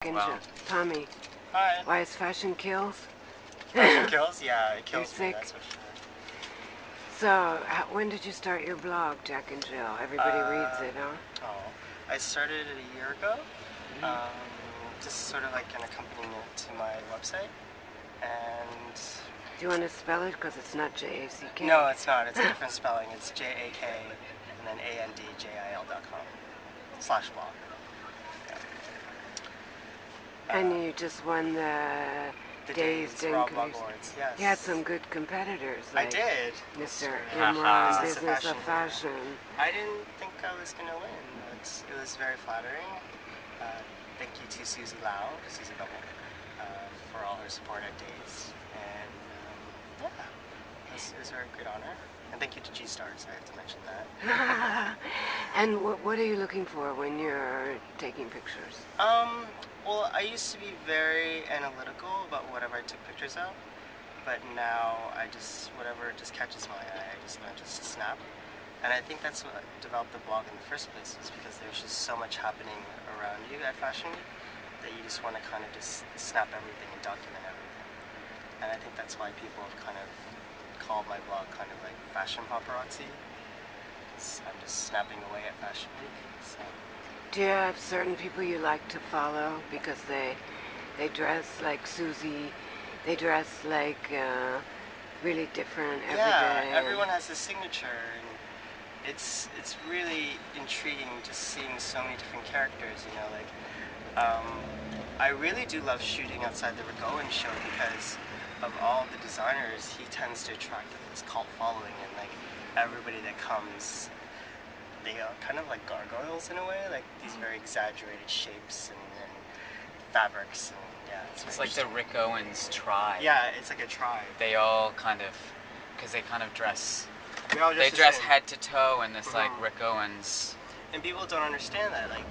And Wow. Tommy, Hi. why is fashion kills? Fashion kills? Yeah, it kills You're me, sick. that's for sure. So, when did you start your blog, Jak and Jil? Everybody reads it, huh? Oh, I started it a year ago. Just sort of like an accompaniment to my website. And Do you want to spell it? Because it's not J-A-C-K. no, it's not. It's a different spelling. It's J-A-K and then ANDJIL.com/blog. And you just won the Days Raw Blog Awards. Yes. You had some good competitors. Like I did. Mr. Haha. Imran, Business Business of Fashion. Fashion. I didn't think I was going to win, but it was very flattering. Thank you to Susie Bubble, for all her support at Days. And yeah, it was a very great honor. And thank you to G-Stars, I have to mention that. And what are you looking for when you're taking pictures? Well, I used to be very analytical about whatever I took pictures of, but now whatever just catches my eye, I just snap. And I think that's what developed the blog in the first place, is because there's just so much happening around you at Fashion Week that you just want to kind of just snap everything and document everything. And I think that's why people have kind of called my blog kind of like fashion paparazzi. I'm just snapping away at Fashion Week. So. Do you have certain people you like to follow because they dress like Susie, they dress like really different every day? Yeah, everyone has a signature, and it's really intriguing just seeing so many different characters. You know, like I really do love shooting outside the Rigoan show because of all the designers. He tends to attract this cult following, and like everybody that comes, they are kind of like gargoyles in a way, like these very exaggerated shapes and fabrics, and yeah, it's like the Rick Owens tribe. Yeah, it's like a tribe. They all kind of, because they kind of dress, they dress head to toe in this like Rick Owens. And people don't understand that, like,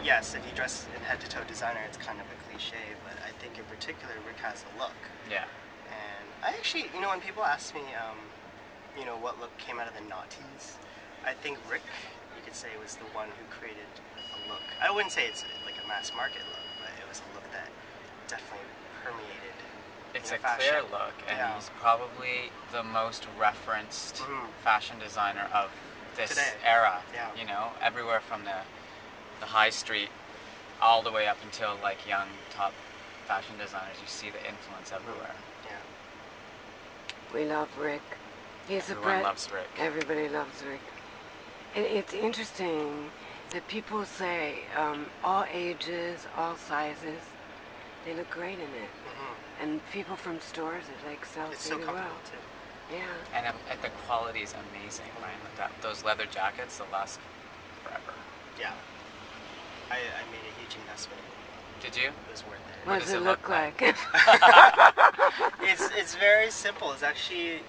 yes, if you dress in head to toe designer, it's kind of a cliche, but I think in particular Rick has a look. Yeah. And I actually, you know, when people ask me, you know, what look came out of the noughties, I think Rick, you could say, was the one who created a look. I wouldn't say it's like a mass market look, but it was a look that definitely permeated. It's a fashion. clear look, and yeah. he's probably the most referenced fashion designer of this era. Yeah. You know, everywhere from the high street all the way up until like young top fashion designers, you see the influence everywhere. Yeah. We love Rick. Everyone loves Rick. Everybody loves Rick. It's interesting that people say all ages, all sizes, they look great in it. And people from stores, it like sells really well. Too. Yeah. And the quality is amazing, right? Like those leather jackets, they'll last forever. Yeah. I made a huge investment in it. Did you? It was worth it. What does it look like? It's very simple. It's actually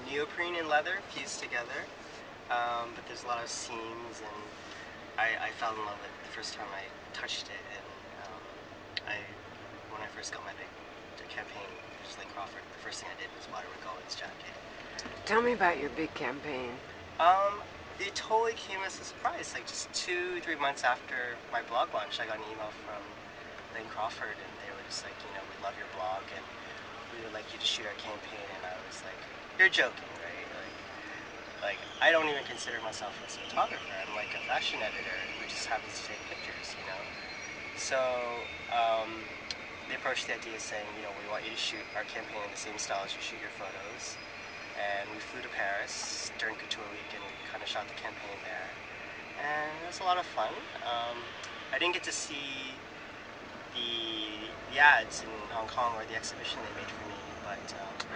neoprene and leather fused together. But there's a lot of seams, and I fell in love with it the first time I touched it. And when I first got my big campaign, just like Crawford, the first thing I did was buy a Rick Owens jacket. Tell me about your big campaign. It totally came as a surprise. Like just 2-3 months after my blog launch, I got an email from Lane Crawford, and they were just like, you know, we love your blog, and we would like you to shoot our campaign. And I was like, you're joking, right? Like I don't even consider myself a photographer. I'm like a fashion editor who just happens to take pictures, you know. So they approached the idea saying, you know, we want you to shoot our campaign in the same style as you shoot your photos. And we flew to Paris during Couture Week, and we kind of shot the campaign there. And it was a lot of fun. I didn't get to see the ads in Hong Kong or the exhibition they made for me, but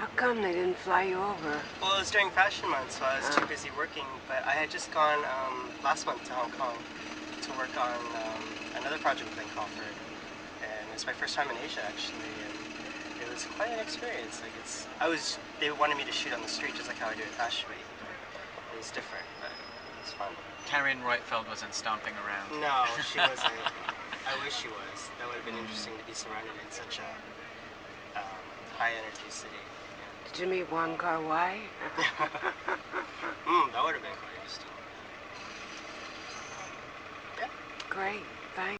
how come they didn't fly you over? Well, it was during Fashion Month, so I was too busy working. But I had just gone last month to Hong Kong to work on another project with Lane Crawford, and it was my first time in Asia actually, and it was quite an experience. Like they wanted me to shoot on the street just like how I do at Fashion Week. It was different, but it was fun. Karen Reutfeld wasn't stomping around. No, she wasn't. I wish she was. That would have been interesting to be surrounded in such a high-energy city. Yeah. Did you meet Wong Kar-wai? That would have been quite interesting. Yeah. Great. Thanks.